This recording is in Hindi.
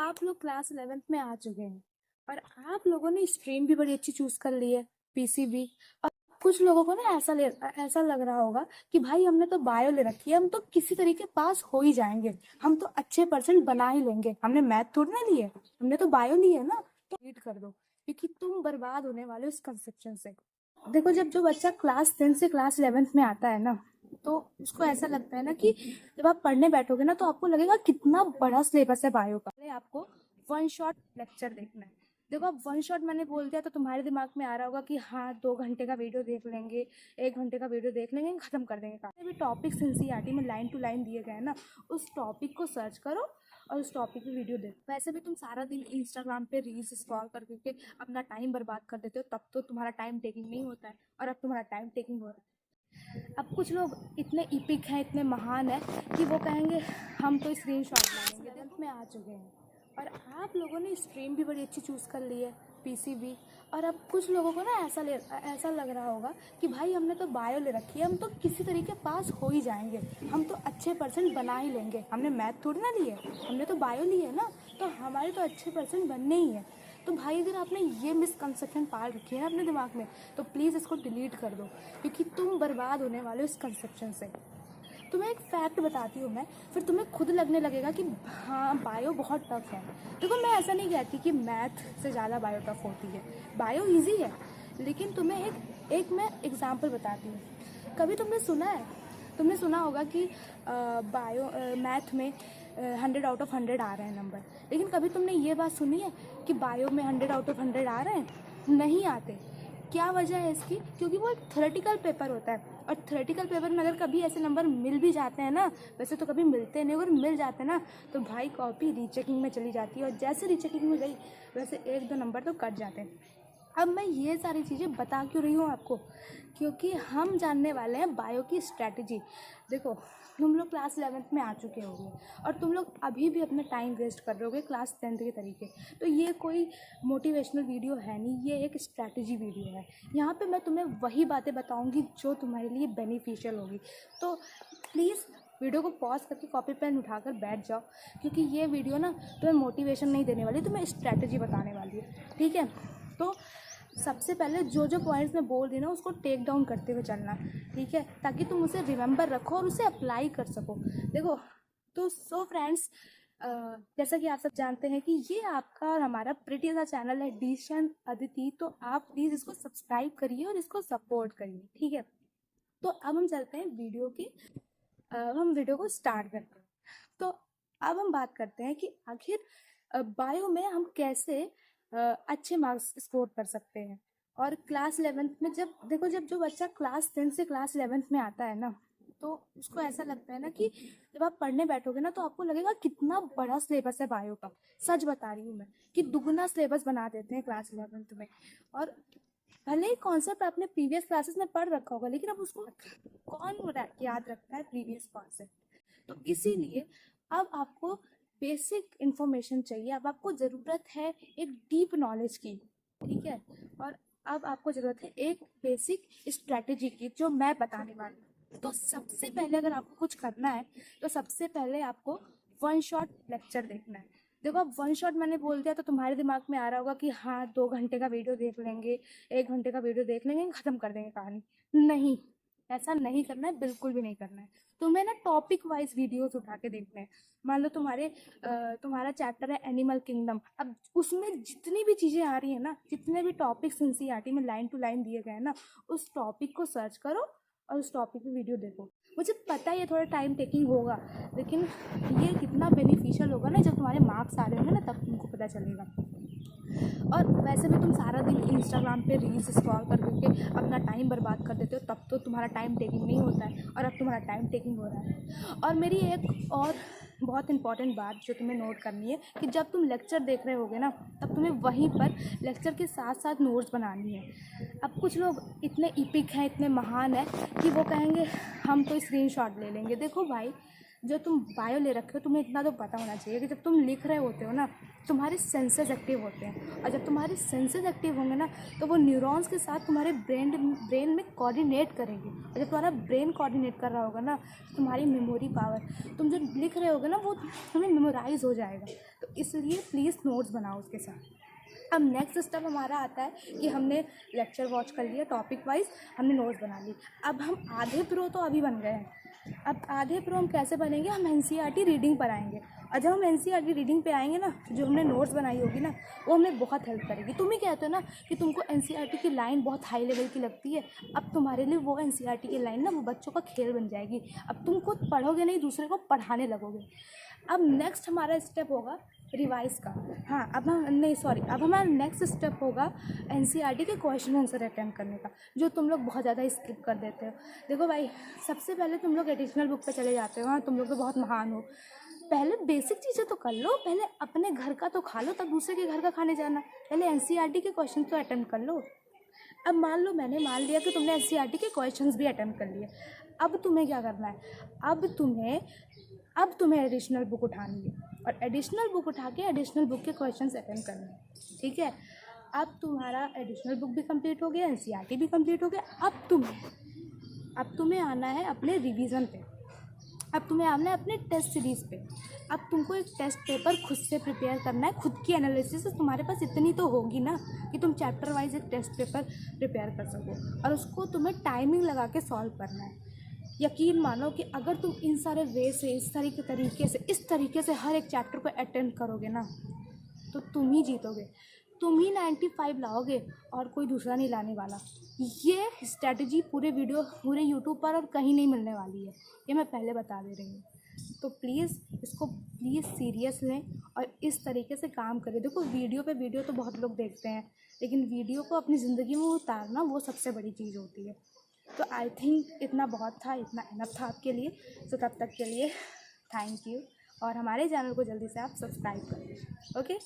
आप लोग क्लास 11th में आ चुके हैं और आप लोगों ने स्ट्रीम भी बड़ी अच्छी चूज कर ली है, पीसीबी। और कुछ लोगों को ना ऐसा लग रहा होगा कि भाई हमने तो बायो ले रखी है, हम तो किसी तरीके पास हो ही जाएंगे, हम तो अच्छे परसेंट बना ही लेंगे, हमने मैथ थोड़ी ना लिए, हमने तो बायो ली है ना। तो रीड कर दो, क्योंकि तुम बर्बाद होने वाले हो इस कंसेप्शन से। देखो, जब जो बच्चा क्लास 10 से क्लास 11th में आता है ना, तो उसको ऐसा लगता है ना कि जब आप पढ़ने बैठोगे ना, तो आपको लगेगा कितना बड़ा सिलेबस है बायो का। पहले आपको वन शॉट लेक्चर देखना है। देखो, अब वन शॉट मैंने बोल दिया तो तुम्हारे दिमाग में आ रहा होगा कि हाँ 2 घंटे का वीडियो देख लेंगे, 1 घंटे का वीडियो देख लेंगे, खत्म कर देंगे काम। भी टॉपिक्स एनसीईआरटी में लाइन टू लाइन दिए गए हैं ना, उस टॉपिक को सर्च करो और उस टॉपिक पे वीडियो देखो। वैसे भी तुम सारा दिन इंस्टाग्राम पे रील्स स्क्रॉल करके अपना टाइम बर्बाद कर देते हो, तब तो तुम्हारा टाइम टेकिंग नहीं होता है, और अब तुम्हारा टाइम टेकिंग हो रहा है। अब कुछ लोग इतने इपिक हैं, इतने महान हैं कि वो कहेंगे हम तो स्क्रीनशॉट मारेंगे। 11th में आ चुके हैं और आप लोगों ने स्ट्रीम भी बड़ी अच्छी चूज़ कर ली है, पीसीबी। और अब कुछ लोगों को ना ऐसा लग रहा होगा कि भाई हमने तो बायो ले रखी है, हम तो किसी तरीके पास हो ही जाएंगे, हम तो अच्छे परसेंट बना ही लेंगे, हमने मैथ थोड़ी ना ली है, हमने तो बायो ली है ना, तो हमारे तो अच्छे परसेंट बनने ही है। तो भाई, अगर आपने ये मिसकंसेप्शन पाल रखी है ना अपने दिमाग में, तो प्लीज़ इसको डिलीट कर दो, क्योंकि तुम बर्बाद होने वाले हो इस कंसेप्शन से। तुम्हें एक फैक्ट बताती हूँ मैं, फिर तुम्हें खुद लगने लगेगा कि हाँ बायो बहुत टफ है। देखो, मैं ऐसा नहीं कहती कि मैथ से ज़्यादा बायो टफ होती है, बायो इजी है। लेकिन तुम्हें एक मैं एग्जांपल बताती हूँ। कभी तुमने सुना होगा कि मैथ में 100 आउट ऑफ 100 आ रहे हैं नंबर। लेकिन कभी तुमने ये बात सुनी है कि बायो में 100 आउट ऑफ 100 आ रहे हैं? नहीं आते। क्या वजह है इसकी? क्योंकि वो एक थ्योरेटिकल पेपर होता है, और थ्योरेटिकल पेपर में अगर कभी ऐसे नंबर मिल भी जाते हैं ना, वैसे तो कभी मिलते नहीं, अगर मिल जाते हैं ना तो भाई कॉपी रीचेकिंग में चली जाती है, और जैसे रीचेकिंग में गई वैसे 1-2 नंबर तो कट जाते हैं। अब मैं ये सारी चीज़ें बता क्यों रही हूँ आपको? क्योंकि हम जानने वाले हैं बायो की स्ट्रैटेजी। देखो, तुम लोग क्लास 11th में आ चुके होंगे और तुम लोग अभी भी अपना टाइम वेस्ट कर रहे होगे क्लास 10th के तरीके। तो ये कोई मोटिवेशनल वीडियो है नहीं, ये एक स्ट्रैटेजी वीडियो है। यहाँ पे मैं तुम्हें वही बातें बताऊँगी जो तुम्हारे लिए बेनिफिशियल होगी। तो प्लीज़ वीडियो को पॉज करके कॉपी पेन उठाकर बैठ जाओ, क्योंकि ये वीडियो ना तुम्हें मोटिवेशन नहीं देने वाली, तुम्हें स्ट्रैटेजी बताने वाली है। ठीक है? तो सबसे पहले जो जो पॉइंट्स मैं बोल रही ना, उसको टेक डाउन करते हुए चलना। ठीक है? ताकि तुम उसे रिमेंबर रखो और उसे अप्लाई कर सको। देखो, तो सो फ्रेंड्स, जैसा कि आप सब जानते हैं कि ये आपका और हमारा प्रीटी सा चैनल है, डिशन अदिति। तो आप प्लीज़ इसको सब्सक्राइब करिए और इसको सपोर्ट करिए। ठीक है? तो अब हम चलते हैं हम वीडियो को स्टार्ट करते हैं। तो अब हम बात करते हैं कि आखिर बायो में हम कैसे अच्छे मार्क्स स्कोर कर सकते हैं। और क्लास 11th में जब जो बच्चा क्लास 10 से क्लास 11th में आता है ना, तो उसको ऐसा लगता है ना कि जब आप पढ़ने बैठोगे ना, तो आपको लगेगा कितना बड़ा सिलेबस है बायो का। सच बता रही हूँ मैं कि दुगना सिलेबस बना देते हैं क्लास 11th में। और भले ही कॉन्सेप्ट आपने प्रीवियस क्लासेस में पढ़ रखा होगा, लेकिन अब उसको कौन याद रखता है प्रीवियस कॉन्सेप्ट? तो इसीलिए अब आपको बेसिक इन्फॉर्मेशन चाहिए, अब आपको ज़रूरत है एक डीप नॉलेज की। ठीक है? और अब आपको ज़रूरत है एक बेसिक स्ट्रैटेजी की, जो मैं बताने वाली हूँ। तो सबसे पहले अगर आपको कुछ करना है, तो सबसे पहले आपको वन शॉट लेक्चर देखना है। देखो, अब वन शॉट मैंने बोल दिया तो तुम्हारे दिमाग में आ रहा होगा कि हाँ 2 घंटे का वीडियो देख लेंगे, 1 घंटे का वीडियो देख लेंगे, ख़त्म कर देंगे कहानी। नहीं, ऐसा नहीं करना है, बिल्कुल भी नहीं करना है। तुम्हें ना टॉपिक वाइज वीडियोस उठा के देखने हैं। मान लो तुम्हारा चैप्टर है एनिमल किंगडम। अब उसमें जितनी भी चीज़ें आ रही है ना, जितने भी टॉपिक्स एनसीईआरटी में लाइन टू लाइन दिए गए हैं ना, उस टॉपिक को सर्च करो और उस टॉपिक पे वीडियो देखो। मुझे पता है ये थोड़ा टाइम टेकिंग होगा, लेकिन ये कितना बेनिफिशियल होगा ना, जब तुम्हारे मार्क्स आ रहे होंगे ना, तब तुमको पता चलेगा। और वैसे भी तुम सारा दिन इंस्टाग्राम पे रील्स स्क्रॉल करके अपना टाइम बर्बाद कर देते हो, तब तो तुम्हारा टाइम टेकिंग नहीं होता है, और अब तुम्हारा टाइम टेकिंग हो रहा है। और मेरी एक और बहुत इंपॉर्टेंट बात जो तुम्हें नोट करनी है कि जब तुम लेक्चर देख रहे होगे ना, तब तुम्हें वहीं पर लेक्चर के साथ साथ नोट्स बनानी है। अब कुछ लोग इतने इपिक हैं, इतने महान हैं कि वो कहेंगे हम तो स्क्रीनशॉट ले लेंगे। देखो भाई, जो तुम बायो ले रखे हो, तुम्हें इतना तो पता होना चाहिए कि जब तुम लिख रहे होते हो ना, तुम्हारे सेंसेस एक्टिव होते हैं, और जब तुम्हारे सेंसेस एक्टिव होंगे ना तो वो न्यूरॉन्स के साथ तुम्हारे ब्रेन में कोऑर्डिनेट करेंगे, और जब तुम्हारा ब्रेन कोऑर्डिनेट कर रहा होगा ना तुम्हारी मेमोरी पावर, तुम जो लिख रहे होगे ना वो तुम्हें मेमोराइज हो जाएगा। तो इसलिए प्लीज़ नोट्स बनाओ उसके साथ। अब नेक्स्ट स्टेप हमारा आता है कि हमने लेक्चर वॉच कर लिया, टॉपिक वाइज हमने नोट्स बना ली। अब हम आधे प्रो तो अभी बन गए हैं। अब आधे प्रो हम कैसे बनेंगे, हम एनसीईआरटी रीडिंग पर आएंगे, और जब हम एनसीईआरटी रीडिंग पे आएंगे ना, जो हमने नोट्स बनाई होगी ना वो हमें बहुत हेल्प करेगी। तुम ही कहते हो ना कि तुमको एनसीईआरटी की लाइन बहुत हाई लेवल की लगती है, अब तुम्हारे लिए वो एनसीईआरटी की लाइन ना वो बच्चों का खेल बन जाएगी। अब तुम खुद पढ़ोगे नहीं, दूसरे को पढ़ाने लगोगे। अब नेक्स्ट हमारा स्टेप होगा रिवाइज का। हाँ, अब हम नहीं सॉरी अब हमारा नेक्स्ट स्टेप होगा एनसीईआरटी के क्वेश्चन आंसर अटेम्प्ट करने का, जो तुम लोग बहुत ज़्यादा स्किप कर देते हो। देखो भाई, सबसे पहले तुम लोग एडिशनल बुक पे चले जाते हो। हाँ, तुम लोग तो बहुत महान हो, पहले बेसिक चीज़ें तो कर लो, पहले अपने घर का तो खा लो, तब दूसरे के घर का खाने जाना। पहले एनसीईआरटी के क्वेश्चन तो अटेम्प्ट कर लो। अब मान लो मैंने मान लिया कि तुमने एनसीईआरटी के क्वेश्चंस भी अटेम्प्ट कर लिए, अब तुम्हें क्या करना है, अब तुम्हें एडिशनल बुक उठानी है, और एडिशनल बुक उठा के एडिशनल बुक के क्वेश्चंस अटेम्प्ट करने हैं। ठीक है, अब तुम्हारा एडिशनल बुक भी कंप्लीट हो गया, एनसीईआरटी भी कंप्लीट हो गया। अब तुम्हें आना है अपने रिवीजन पे, अब तुम्हें आना है अपने टेस्ट सीरीज़ पे। अब तुमको एक टेस्ट पेपर खुद से प्रिपेयर करना है, खुद की एनालिसिस तुम्हारे पास इतनी तो होगी ना कि तुम चैप्टर वाइज एक टेस्ट पेपर प्रिपेयर कर सको, और उसको तुम्हें टाइमिंग लगा के सॉल्व करना है। यकीन मानो कि अगर तुम इन सारे वे से इस तरीके से हर एक चैप्टर को अटेम्प्ट करोगे ना तो तुम ही जीतोगे, तुम ही 95 लाओगे और कोई दूसरा नहीं लाने वाला। ये स्ट्रैटेजी पूरे यूट्यूब पर और कहीं नहीं मिलने वाली है, ये मैं पहले बता दे रही हूँ। तो इसको प्लीज़ सीरियस लें और इस तरीके से काम करें। देखो, वीडियो तो बहुत लोग देखते हैं, लेकिन वीडियो को अपनी ज़िंदगी में उतारना वो सबसे बड़ी चीज़ होती है। तो आई थिंक इतना बहुत था, इतना इनफ था आपके लिए। तो तब तक के लिए थैंक यू, और हमारे चैनल को जल्दी से आप सब्सक्राइब करें। ओके।